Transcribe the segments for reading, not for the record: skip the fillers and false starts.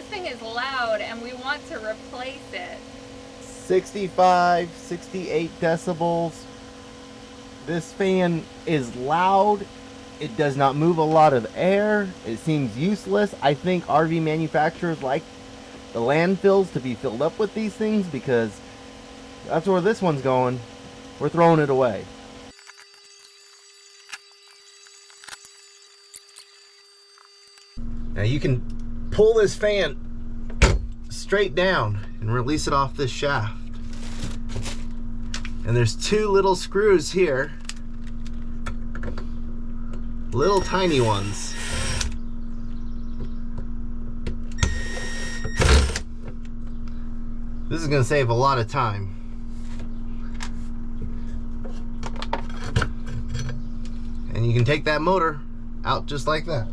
This thing is loud and we want to replace it. 65, 68 decibels. This fan is loud. It does not move a lot of air. It seems useless. I think RV manufacturers like the landfills to be filled up with these things because that's where this one's going. We're throwing it away. Now you can pull this fan straight down and release it off this shaft. And there's two little screws here, little tiny ones. This is going to save a lot of time. And you can take that motor out just like that.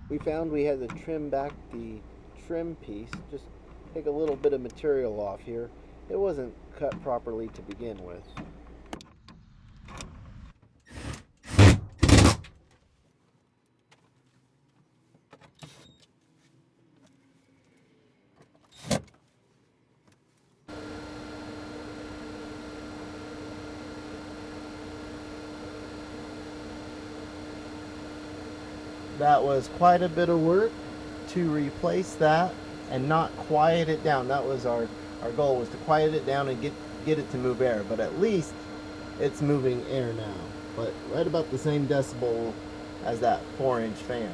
We found we had to trim back the trim piece, just take a little bit of material off here. It wasn't cut properly to begin with. That was quite a bit of work to replace that and not quiet it down. That was our goal, was to quiet it down and get it to move air, but at least it's moving air now. But right about the same decibel as that 4-inch fan.